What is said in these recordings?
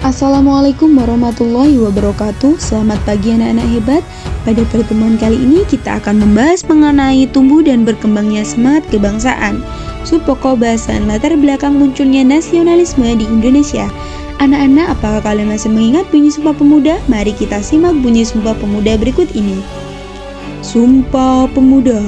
Assalamualaikum warahmatullahi wabarakatuh. Selamat pagi anak-anak hebat. Pada pertemuan kali ini kita akan membahas mengenai tumbuh dan berkembangnya semangat kebangsaan, subpokok bahasan latar belakang munculnya nasionalisme di Indonesia. Anak-anak, apakah kalian masih mengingat bunyi Sumpah Pemuda? Mari kita simak bunyi Sumpah Pemuda berikut ini. Sumpah Pemuda,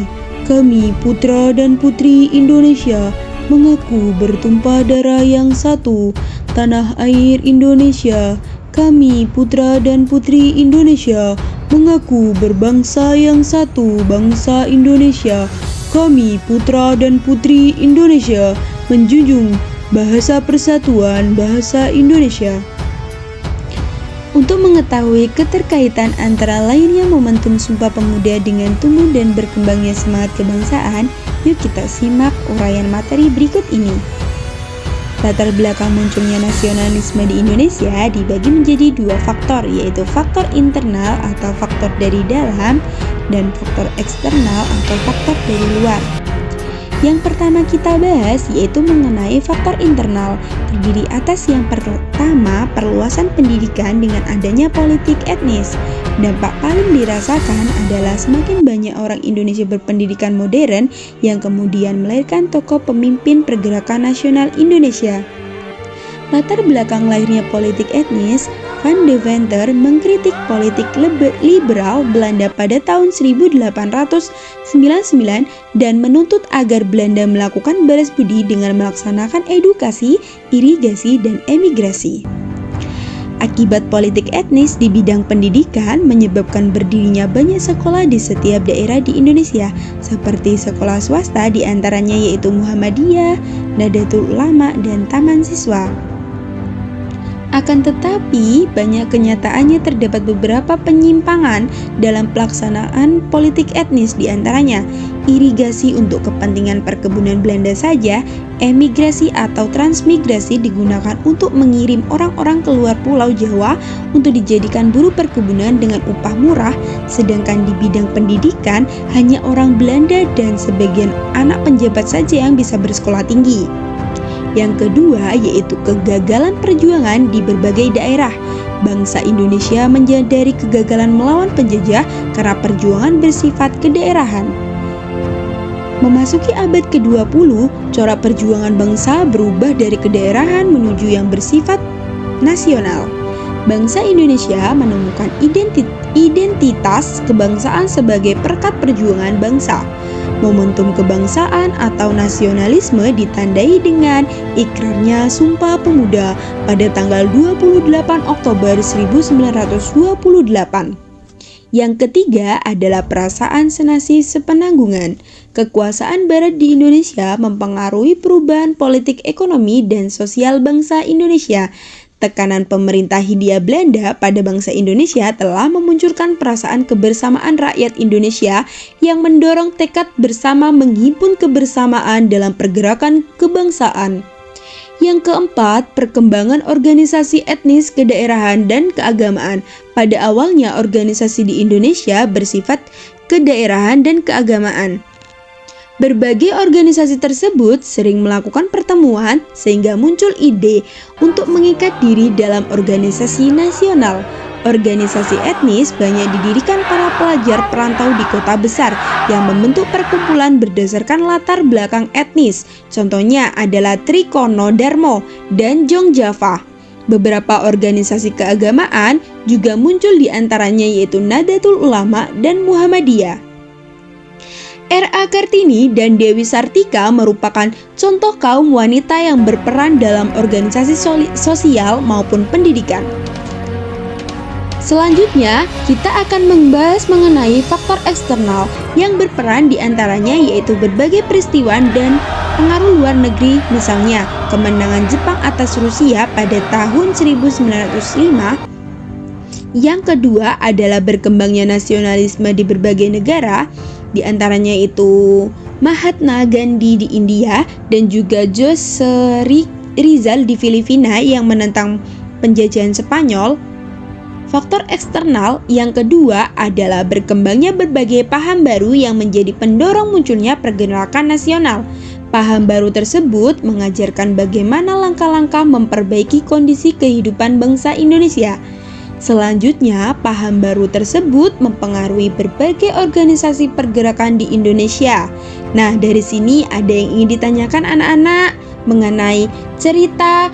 kami putra dan putri Indonesia mengaku bertumpah darah yang satu, tanah air Indonesia. Kami putra dan putri Indonesia mengaku berbangsa yang satu, bangsa Indonesia. Kami putra dan putri Indonesia menjunjung bahasa persatuan, bahasa Indonesia. Untuk mengetahui keterkaitan antara lainnya momentum Sumpah Pemuda dengan tumbuh dan berkembangnya semangat kebangsaan, yuk kita simak uraian materi berikut ini. Latar belakang munculnya nasionalisme di Indonesia dibagi menjadi dua faktor, yaitu faktor internal atau faktor dari dalam dan faktor eksternal atau faktor dari luar. Yang pertama kita bahas yaitu mengenai faktor internal, terdiri atas yang pertama perluasan pendidikan dengan adanya politik etnis. Dampak paling dirasakan adalah semakin banyak orang Indonesia berpendidikan modern yang kemudian melahirkan tokoh pemimpin pergerakan nasional Indonesia. Latar belakang lahirnya politik etnis, Van Deventer mengkritik politik liberal Belanda pada tahun 1899 dan menuntut agar Belanda melakukan balas budi dengan melaksanakan edukasi, irigasi, dan emigrasi. Akibat politik etnis di bidang pendidikan menyebabkan berdirinya banyak sekolah di setiap daerah di Indonesia, seperti sekolah swasta diantaranya yaitu Muhammadiyah, Nahdlatul Ulama, dan Taman Siswa. Akan tetapi, banyak kenyataannya terdapat beberapa penyimpangan dalam pelaksanaan politik etnis, diantaranya irigasi untuk kepentingan perkebunan Belanda saja, emigrasi atau transmigrasi digunakan untuk mengirim orang-orang keluar Pulau Jawa untuk dijadikan buruh perkebunan dengan upah murah, sedangkan di bidang pendidikan hanya orang Belanda dan sebagian anak penjabat saja yang bisa bersekolah tinggi. Yang kedua yaitu kegagalan perjuangan di berbagai daerah. Bangsa Indonesia menyadari kegagalan melawan penjajah karena perjuangan bersifat kedaerahan. Memasuki abad ke-20, corak perjuangan bangsa berubah dari kedaerahan menuju yang bersifat nasional. Bangsa Indonesia menemukan identitas kebangsaan sebagai perekat perjuangan bangsa. Momentum kebangsaan atau nasionalisme ditandai dengan ikrarnya Sumpah Pemuda pada tanggal 28 Oktober 1928. Yang ketiga adalah perasaan senasib sepenanggungan. Kekuasaan Barat di Indonesia mempengaruhi perubahan politik ekonomi dan sosial bangsa Indonesia. Tekanan pemerintah Hindia Belanda pada bangsa Indonesia telah memunculkan perasaan kebersamaan rakyat Indonesia yang mendorong tekad bersama menghimpun kebersamaan dalam pergerakan kebangsaan. Yang keempat, perkembangan organisasi etnis, kedaerahan, dan keagamaan. Pada awalnya, organisasi di Indonesia bersifat kedaerahan dan keagamaan. Berbagai organisasi tersebut sering melakukan pertemuan sehingga muncul ide untuk mengikat diri dalam organisasi nasional. Organisasi etnis banyak didirikan para pelajar perantau di kota besar yang membentuk perkumpulan berdasarkan latar belakang etnis. Contohnya adalah Trikono Darmo dan Jong Java. Beberapa organisasi keagamaan juga muncul diantaranya yaitu Nahdlatul Ulama dan Muhammadiyah. R.A. Kartini dan Dewi Sartika merupakan contoh kaum wanita yang berperan dalam organisasi sosial maupun pendidikan. Selanjutnya, kita akan membahas mengenai faktor eksternal yang berperan diantaranya yaitu berbagai peristiwa dan pengaruh luar negeri, misalnya kemenangan Jepang atas Rusia pada tahun 1905. Yang kedua adalah berkembangnya nasionalisme di berbagai negara, di antaranya itu Mahatma Gandhi di India dan juga Jose Rizal di Filipina yang menentang penjajahan Spanyol. Faktor eksternal yang kedua adalah berkembangnya berbagai paham baru yang menjadi pendorong munculnya pergerakan nasional. Paham baru tersebut mengajarkan bagaimana langkah-langkah memperbaiki kondisi kehidupan bangsa Indonesia. Selanjutnya, paham baru tersebut mempengaruhi berbagai organisasi pergerakan di Indonesia. Nah, dari sini ada yang ingin ditanyakan anak-anak mengenai cerita